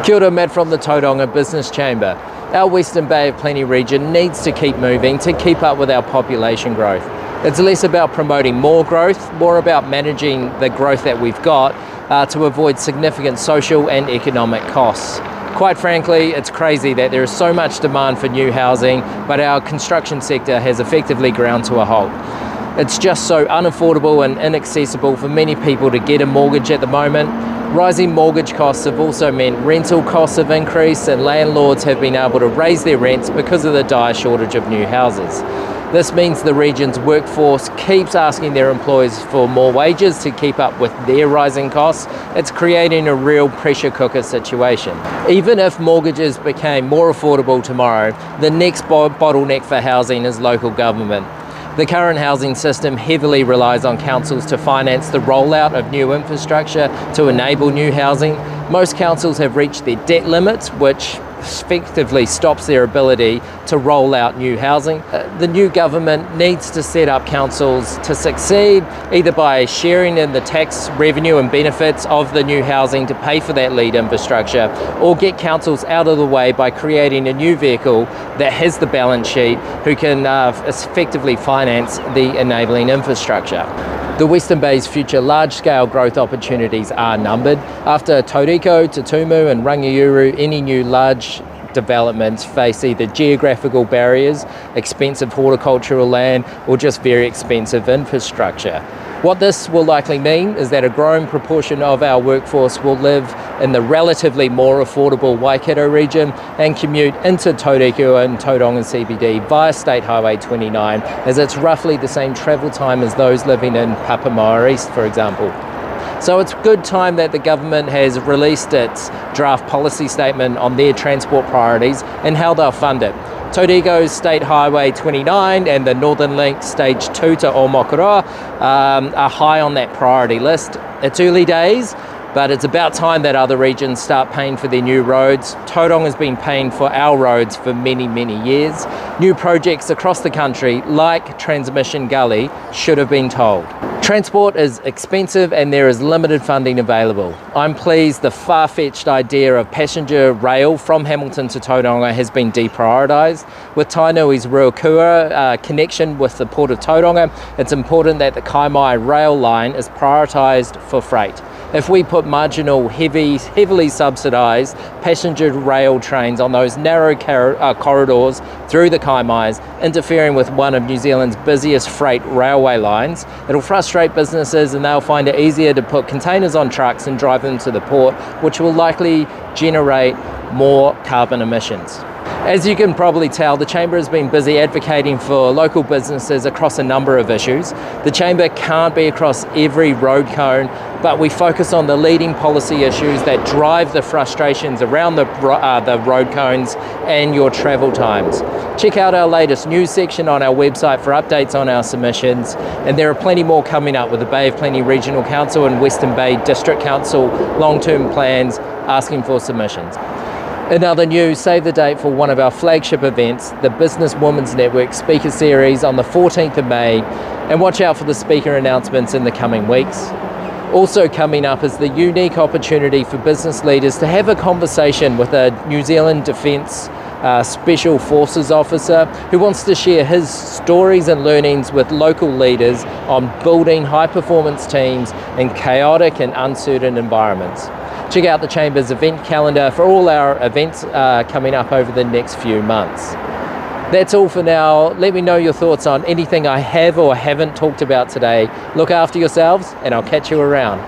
Kia ora, Matt from the Tauranga Business Chamber. Our Western Bay of Plenty region needs to keep moving to keep up with our population growth. It's less about promoting more growth, more about managing the growth that we've got to avoid significant social and economic costs. Quite frankly, it's crazy that there is so much demand for new housing, but our construction sector has effectively ground to a halt. It's just so unaffordable and inaccessible for many people to get a mortgage at the moment. Rising mortgage costs have also meant rental costs have increased and landlords have been able to raise their rents because of the dire shortage of new houses. This means the region's workforce keeps asking their employers for more wages to keep up with their rising costs. It's creating a real pressure cooker situation. Even if mortgages became more affordable tomorrow, the next bottleneck for housing is local government. The current housing system heavily relies on councils to finance the rollout of new infrastructure to enable new housing. Most councils have reached their debt limits, which effectively stops their ability to roll out new housing. The new government needs to set up councils to succeed, either by sharing in the tax revenue and benefits of the new housing to pay for that lead infrastructure, or get councils out of the way by creating a new vehicle that has the balance sheet who can effectively finance the enabling infrastructure. The Western Bay's future large-scale growth opportunities are numbered. After Tauriko, Te Tumu and Rangiuru, any new large developments face either geographical barriers, expensive horticultural land, or just very expensive infrastructure. What this will likely mean is that a growing proportion of our workforce will live in the relatively more affordable Waikato region and commute into Tauriko and Tauranga CBD via State Highway 29, as it's roughly the same travel time as those living in Papamoa East, for example. So it's a good time that the government has released its draft policy statement on their transport priorities and how they'll fund it. Tauriko's State Highway 29 and the Northern Link Stage 2 to Omokoroa are high on that priority list. It's early days, but it's about time that other regions start paying for their new roads. Tauranga has been paying for our roads for many, many years. New projects across the country, like Transmission Gully, should have been told. Transport is expensive and there is limited funding available. I'm pleased the far-fetched idea of passenger rail from Hamilton to Tauranga has been deprioritised. With Tainui's Ruakura connection with the Port of Tauranga, it's important that the Kaimai rail line is prioritised for freight. If we put marginal, heavily subsidised passenger rail trains on those narrow corridors through the Kaimais, interfering with one of New Zealand's busiest freight railway lines, it'll frustrate businesses and they'll find it easier to put containers on trucks and drive them to the port, which will likely generate more carbon emissions. As you can probably tell, the Chamber has been busy advocating for local businesses across a number of issues. The Chamber can't be across every road cone, but we focus on the leading policy issues that drive the frustrations around the road cones and your travel times. Check out our latest news section on our website for updates on our submissions, and there are plenty more coming up with the Bay of Plenty Regional Council and Western Bay District Council long-term plans asking for submissions. In other news, save the date for one of our flagship events, the Business Women's Network Speaker Series on the 14th of May, and watch out for the speaker announcements in the coming weeks. Also coming up is the unique opportunity for business leaders to have a conversation with a New Zealand Defence Special Forces officer who wants to share his stories and learnings with local leaders on building high-performance teams in chaotic and uncertain environments. Check out the Chamber's event calendar for all our events coming up over the next few months. That's all for now. Let me know your thoughts on anything I have or haven't talked about today. Look after yourselves, and I'll catch you around.